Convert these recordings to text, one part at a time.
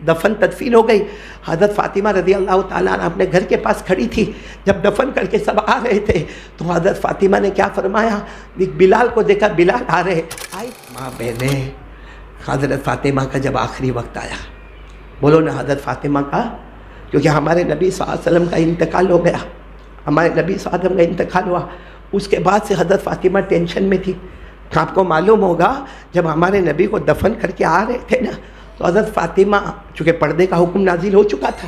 دفن تدفین ہو گئی. حضرت فاطمہ رضی اللہ تعالیٰ عنہ اپنے گھر کے پاس کھڑی تھی. جب دفن کر کے سب آ رہے تھے تو حضرت فاطمہ نے کیا فرمایا؟ بلال کو دیکھا، بلال آ رہے. آئی ماں بہنیں، حضرت فاطمہ کا جب آخری وقت آیا، بولو نا حضرت فاطمہ کا، کیونکہ ہمارے نبی صلی اللہ علیہ وسلم کا انتقال ہو گیا. ہمارے نبی صلی اللہ علیہ وسلم کا انتقال ہوا، اس کے بعد سے حضرت فاطمہ ٹینشن میں تھی. آپ کو معلوم ہوگا جب ہمارے نبی کو دفن کر کے آ رہے تھے نا تو حضرت فاطمہ، چونکہ پردے کا حکم نازل ہو چکا تھا،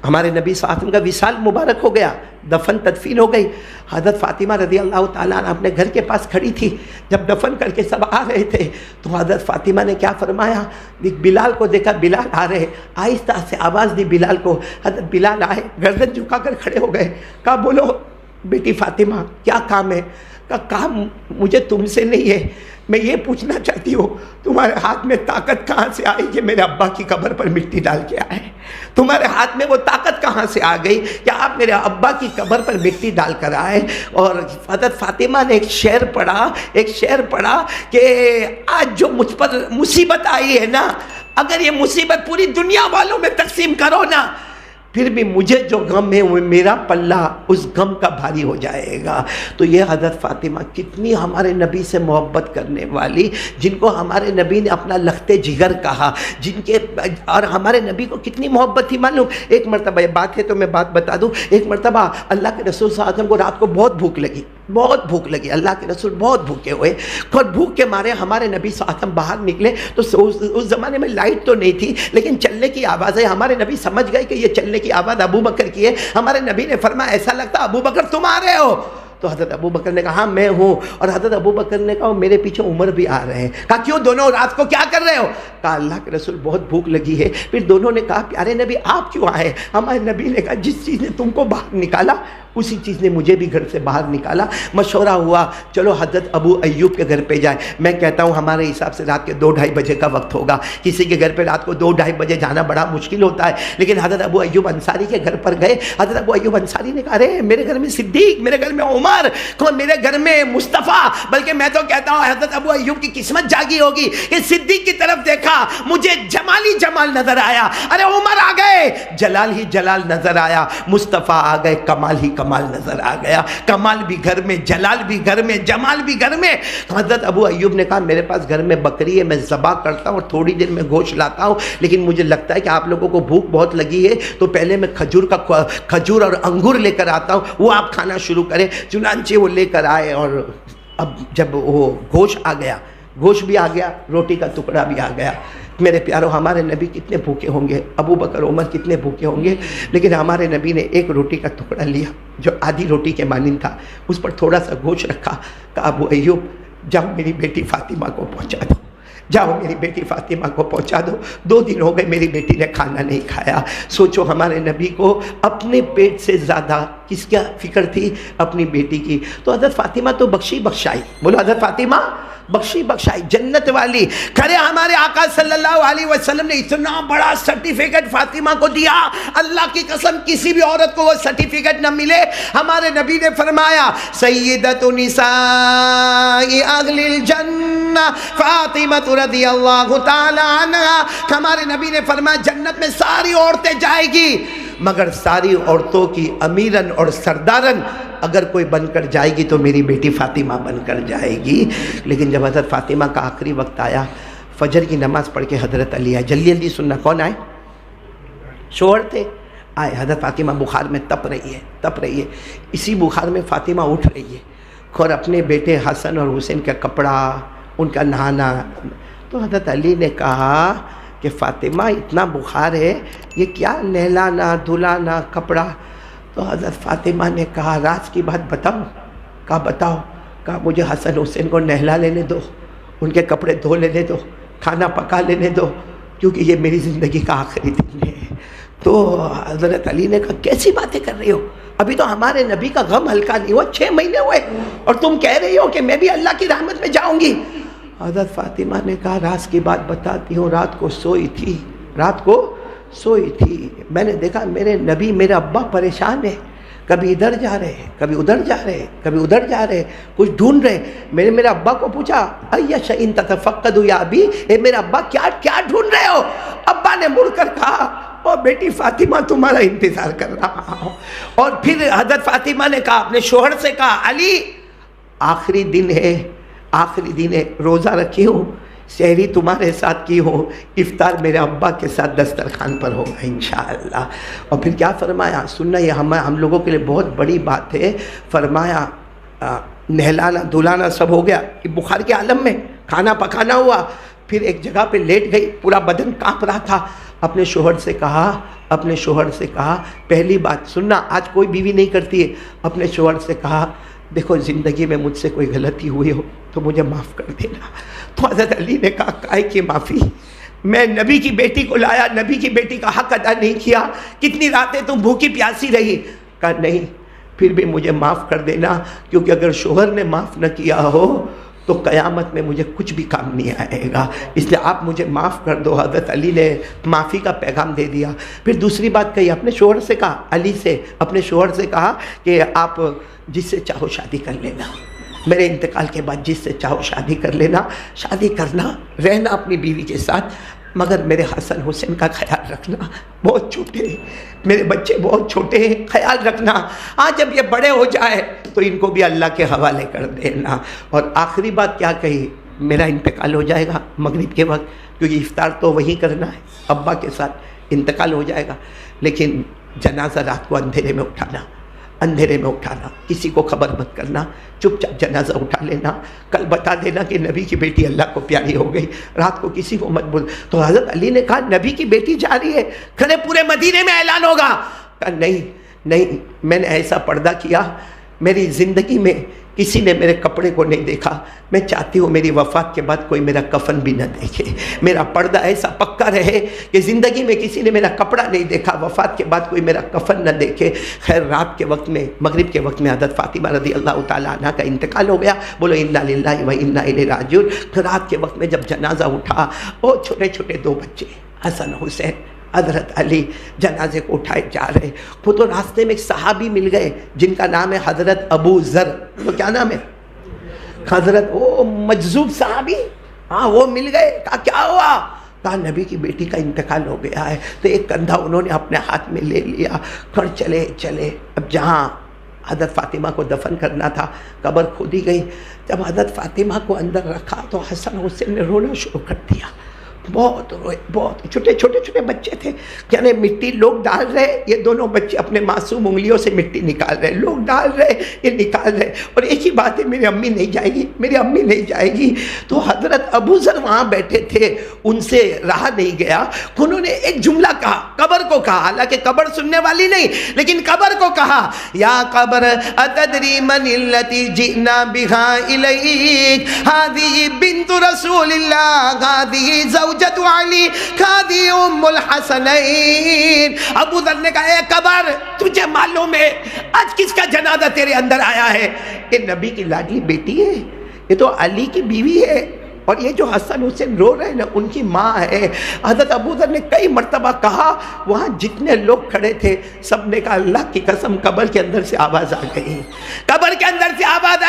ہمارے نبی صلی اللہ علیہ وسلم کا وصال مبارک ہو گیا، دفن تدفین ہو گئی. حضرت فاطمہ رضی اللہ تعالیٰ عنہ اپنے گھر کے پاس کھڑی تھی. جب دفن کر کے سب آ رہے تھے تو حضرت فاطمہ نے کیا فرمایا؟ بلال کو دیکھا، بلال آ رہے. آہستہ سے آواز دی بلال کو. حضرت بلال آئے، گردن جھکا کر کھڑے ہو گئے. کہا بولو بیٹی فاطمہ کیا کام ہے؟ کا کام مجھے تم سے نہیں ہے، میں یہ پوچھنا چاہتی ہوں تمہارے ہاتھ میں طاقت کہاں سے آئی کہ میرے ابا کی قبر پر مٹی ڈال کے آئے؟ تمہارے ہاتھ میں وہ طاقت کہاں سے آ گئی کہ آپ میرے ابا کی قبر پر مٹی ڈال کر آئے؟ اور حضرت فاطمہ نے ایک شعر پڑھا کہ آج جو مجھ پر مصیبت آئی ہے نا، اگر یہ مصیبت پوری دنیا والوں میں تقسیم کرو نا، پھر بھی مجھے جو غم ہے وہ میرا پلہ اس غم کا بھاری ہو جائے گا. تو یہ حضرت فاطمہ کتنی ہمارے نبی سے محبت کرنے والی، جن کو ہمارے نبی نے اپنا لختے جگر کہا، جن کے اور ہمارے نبی کو کتنی محبت تھی معلوم. ایک مرتبہ، یہ بات ہے تو میں بات بتا دوں، ایک مرتبہ اللہ کے رسول صلی اللہ علیہ وسلم کو رات کو بہت بھوک لگی. اللہ کے رسول بہت بھوکے ہوئے اور بھوک کے مارے ہمارے نبی صلی اللہ علیہ وسلم باہر نکلے تو اس زمانے میں لائٹ تو نہیں تھی لیکن چلنے کی آواز ہے. ہمارے نبی سمجھ گئے کہ یہ چلنے کی آواز ابو بکر کی ہے. ہمارے نبی نے فرمایا ایسا لگتا ابو بکر تم آ رہے ہو؟ تو حضرت ابو بکر نے کہا ہاں میں ہوں. اور حضرت ابو بکر نے کہا میرے پیچھے عمر بھی آ رہے ہیں. کہا کیوں دونوں رات کو کیا کر رہے ہو؟ کہا اللہ کے رسول بہت بھوک لگی ہے. پھر دونوں نے کہا پیارے نبی آپ کیوں آئے؟ ہمارے نبی نے کہا جس چیز نے تم کو باہر نکالا اسی چیز نے مجھے بھی گھر سے باہر نکالا. مشورہ ہوا چلو حضرت ابو ایوب کے گھر پہ جائے. میں کہتا ہوں ہمارے حساب سے رات کے 2-2:30 بجے کا وقت ہوگا. کسی کے گھر پہ رات کو 2-2:30 بجے جانا بڑا مشکل ہوتا ہے، لیکن حضرت ابو ایوب انصاری کے گھر پر گئے. حضرت ابو ایوب انصاری نے کہا ارے میرے گھر میں صدیق، میرے گھر میں عمر، میرے گھر میں مصطفیٰ، بلکہ میں تو کہتا ہوں حضرت ابو ایوب کی قسمت جاگی ہوگی کہ صدیق کی طرف دیکھا مجھے جمال ہی جمال نظر آیا. ارے عمر آ گئے، جلال ہی جلال نظر آیا. مصطفیٰ آ گئے، کمال ہی کمال نظر آ گیا. کمال بھی گھر میں، جلال بھی گھر میں، جمال بھی گھر میں. حضرت ابو ایوب نے کہا میرے پاس گھر میں بکری ہے، میں ذبح کرتا ہوں اور تھوڑی دیر میں گوشت لاتا ہوں، لیکن مجھے لگتا ہے کہ آپ لوگوں کو بھوک بہت لگی ہے تو پہلے میں کھجور اور انگور لے کر آتا ہوں، وہ آپ کھانا شروع کریں. چنانچہ وہ لے کر آئے اور اب جب وہ گوشت آ گیا، گوشت بھی آ گیا، روٹی کا ٹکڑا بھی آ گیا. میرے پیاروں ہمارے نبی کتنے بھوکے ہوں گے، ابو بکر عمر کتنے بھوکے ہوں گے، لیکن ہمارے نبی نے ایک روٹی کا ٹکڑا لیا جو آدھی روٹی کے مانند تھا، اس پر تھوڑا سا گوشت رکھا. کہا ابو ایوب جاؤ میری بیٹی فاطمہ کو پہنچا دو، جاؤ میری بیٹی فاطمہ کو پہنچا دو. 2 دن ہو گئے میری بیٹی نے کھانا نہیں کھایا. سوچو ہمارے نبی کو اپنے پیٹ سے زیادہ کس کیا فکر تھی؟ اپنی بیٹی کی. تو حضرت فاطمہ تو بخشی بخشائی، بولو حضرت فاطمہ بخشی بخشائی، جنت والی. کھڑے ہمارے آقا صلی اللہ علیہ وسلم نے اتنا بڑا سرٹیفکیٹ فاطمہ کو دیا، اللہ کی قسم کسی بھی عورت کو وہ سرٹیفکیٹ نہ ملے. ہمارے نبی نے فرمایا سیدۃ نساء اہل الجنہ فاطمہ رضی اللہ تعالی عنہا. ہمارے نبی نے فرمایا جنت میں ساری عورتیں جائے گی مگر ساری عورتوں کی امیرن اور سردارن اگر کوئی بن کر جائے گی تو میری بیٹی فاطمہ بن کر جائے گی. لیکن جب حضرت فاطمہ کا آخری وقت آیا، فجر کی نماز پڑھ کے حضرت علی آئے. جلدی جلدی سننا، کون آئے؟ شوہر تھے. آئے حضرت فاطمہ بخار میں تپ رہی ہے. اسی بخار میں فاطمہ اٹھ رہی ہے اور اپنے بیٹے حسن اور حسین کا کپڑا، ان کا نہانا. تو حضرت علی نے کہا کہ فاطمہ اتنا بخار ہے، یہ کیا نہلانا دھلانا کپڑا؟ تو حضرت فاطمہ نے کہا راز کی بات بتاؤ. کہا بتاؤ. کہا مجھے حسن حسین کو نہلا لینے دو، ان کے کپڑے دھو لینے دو، کھانا پکا لینے دو، کیونکہ یہ میری زندگی کا آخری دن ہے. تو حضرت علی نے کہا کیسی باتیں کر رہی ہو، ابھی تو ہمارے نبی کا غم ہلکا نہیں ہوا، 6 مہینے ہوئے اور تم کہہ رہی ہو کہ میں بھی اللہ کی رحمت میں جاؤں گی. حضرت فاطمہ نے کہا راز کی بات بتاتی ہوں. رات کو سوئی تھی، میں نے دیکھا میرے نبی، میرے ابا پریشان ہے. کبھی ادھر جا رہے ہیں، کبھی ادھر جا رہے ہیں، کبھی ادھر جا رہے ہیں، کچھ ڈھونڈ رہے ہیں۔ میں نے میرے ابا کو پوچھا اَيَّ شَيْءٍ تَتَفَقَّدُ يَا أَبِي، اے میرے ابا کیا ڈھونڈ رہے ہو؟ ابا نے مڑ کر کہا او بیٹی فاطمہ تمہارا انتظار کر رہا ہوں۔ اور پھر حضرت فاطمہ نے کہا، اپنے شوہر سے کہا علی آخری دن ہے، روزہ رکھی ہوں، سحری تمہارے ساتھ کی ہوں، افطار میرے ابا کے ساتھ دسترخوان پر ہوگا انشاءاللہ۔ اور پھر کیا فرمایا، سننا یہ ہم لوگوں کے لیے بہت بڑی بات ہے، فرمایا نہلانا دھلانا سب ہو گیا، بخار کے عالم میں کھانا پکانا ہوا، پھر ایک جگہ پہ لیٹ گئی، پورا بدن کانپ رہا تھا، اپنے شوہر سے کہا پہلی بات سننا، آج کوئی بیوی نہیں کرتی ہے، اپنے شوہر سے کہا دیکھو زندگی میں مجھ سے کوئی غلطی ہوئی ہو تو مجھے معاف کر دینا۔ تو حضرت علی نے کہا کائے کی معافی، میں نبی کی بیٹی کو لایا، نبی کی بیٹی کا حق ادا نہیں کیا، کتنی راتیں تم بھوکی پیاسی رہی؟ کہا نہیں پھر بھی مجھے معاف کر دینا، کیونکہ اگر شوہر نے معاف نہ کیا ہو تو قیامت میں مجھے کچھ بھی کام نہیں آئے گا، اس لیے آپ مجھے معاف کر دو۔ حضرت علی نے معافی کا پیغام دے دیا۔ پھر دوسری بات کہی، اپنے شوہر سے کہا، علی سے اپنے شوہر سے کہا کہ آپ جس سے چاہو شادی کر لینا، میرے انتقال کے بعد جس سے چاہو شادی کر لینا، شادی کرنا، رہنا اپنی بیوی کے ساتھ، مگر میرے حسن حسین کا خیال رکھنا، بہت چھوٹے ہیں میرے بچے، بہت چھوٹے ہیں، خیال رکھنا، جب یہ بڑے ہو جائے تو ان کو بھی اللہ کے حوالے کر دینا۔ اور آخری بات کیا کہی، میرا انتقال ہو جائے گا مغرب کے وقت، کیونکہ افطار تو وہی کرنا ہے، ابا کے ساتھ انتقال ہو جائے گا، لیکن جنازہ رات کو اندھیرے میں اٹھانا، کسی کو خبر مت کرنا، چپ چاپ جنازہ اٹھا لینا، کل بتا دینا کہ نبی کی بیٹی اللہ کو پیاری ہو گئی، رات کو کسی کو مت بول۔ تو حضرت علی نے کہا نبی کی بیٹی جا رہی ہے، کھڑے پورے مدینے میں اعلان ہوگا۔ کہا نہیں، میں نے ایسا پردہ کیا، میری زندگی میں کسی نے میرے کپڑے کو نہیں دیکھا، میں چاہتی ہوں میری وفات کے بعد کوئی میرا کفن بھی نہ دیکھے، میرا پردہ ایسا پکا رہے کہ زندگی میں کسی نے میرا کپڑا نہیں دیکھا، وفات کے بعد کوئی میرا کفن نہ دیکھے۔ خیر رات کے وقت میں، مغرب کے وقت میں حضرت فاطمہ رضی اللہ تعالیٰ عنہ کا انتقال ہو گیا، بولو انا للہ و انا الیہ راجعون۔ رات کے وقت میں جب جنازہ اٹھا، وہ چھوٹے چھوٹے دو بچے حسن حسین، حضرت علی جنازے کو اٹھائے جا رہے، وہ تو راستے میں ایک صحابی مل گئے جن کا نام ہے حضرت ابو ذر، وہ کیا نام ہے؟ حضرت وہ مجذوب صحابی، وہ مل گئے، کہا کیا ہوا؟ کہا نبی کی بیٹی کا انتقال ہو گیا ہے۔ تو ایک کندھا انہوں نے اپنے ہاتھ میں لے لیا، پھر چلے۔ اب جہاں حضرت فاطمہ کو دفن کرنا تھا قبر کھودی گئی، جب حضرت فاطمہ کو اندر رکھا تو حسن حسین نے رونا شروع کر دیا، بہت روئے، بہت چھوٹے بچے تھے، یعنی مٹی لوگ ڈال رہے، یہ دونوں بچے اپنے معصوم انگلیوں سے مٹی نکال رہے، لوگ ڈال رہے، یہ نکال رہے، اور ایک ہی بات ہے میری امی نہیں جائے گی۔ تو حضرت ابو ذر وہاں بیٹھے تھے، ان سے رہا نہیں گیا، انہوں نے ایک جملہ کہا، قبر کو کہا، حالانکہ قبر سننے والی نہیں، لیکن قبر کو کہا یا قبر اتدری من التی جئنا بہا الیک، ہذہ بنت رسول اللہ، ہذہ زوجت علی، ہذہ ام الحسنین۔ ابو ذر نے کہا اے قبر تجھے معلوم ہے آج کس کا جنازہ تیرے اندر آیا ہے؟ یہ نبی کی لاڈلی بیٹی ہے، یہ تو علی کی بیوی ہے، اور یہ جو حسن حسین رو رہے ہیں نا ان کی ماں ہے۔ حضرت ابو ذر نے کئی مرتبہ کہا، وہاں جتنے لوگ کھڑے تھے سب نے کہا اللہ کی قسم قبر کے اندر سے آواز آ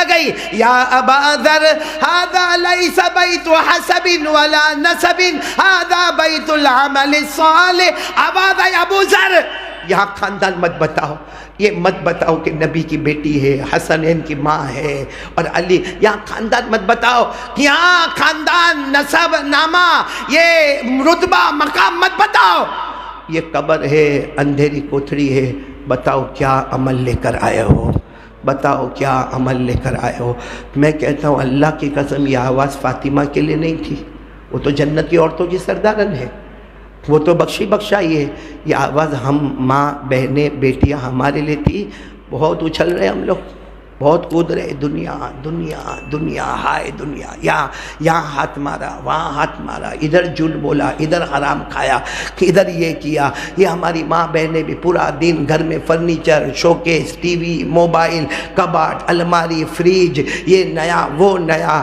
گئی، یا ابا ذر ھذا لیس بیت حسب ولا نسب، ھذا بیت العمل الصالح۔ آواز آئی ابو ذر یہاں خاندان مت بتاؤ، یہ مت بتاؤ کہ نبی کی بیٹی ہے، حسنین کی ماں ہے اور علی، یہاں خاندان مت بتاؤ، یہاں خاندان نسب نامہ یہ رتبہ مقام مت بتاؤ، یہ قبر ہے، اندھیری کوٹھڑی ہے، بتاؤ کیا عمل لے کر آئے ہو، بتاؤ کیا عمل لے کر آئے ہو۔ میں کہتا ہوں اللہ کی قسم یہ آواز فاطمہ کے لیے نہیں تھی، وہ تو جنت کی عورتوں کی سردارن ہے، وہ تو بخشائی ہے، یہ آواز ہم ماں بہنیں بیٹیاں ہمارے لیے تھی۔ بہت اچھل رہے ہم لوگ، بہت کود رہے، دنیا ہائے دنیا، یہاں ہاتھ مارا، وہاں ہاتھ مارا، ادھر جھوٹ بولا، ادھر حرام کھایا، ادھر یہ کیا۔ یہ ہماری ماں بہنیں بھی پورا دن گھر میں furniture, showcase, TV, mobile, کباٹ، الماری، فریج، یہ نیا وہ نیا،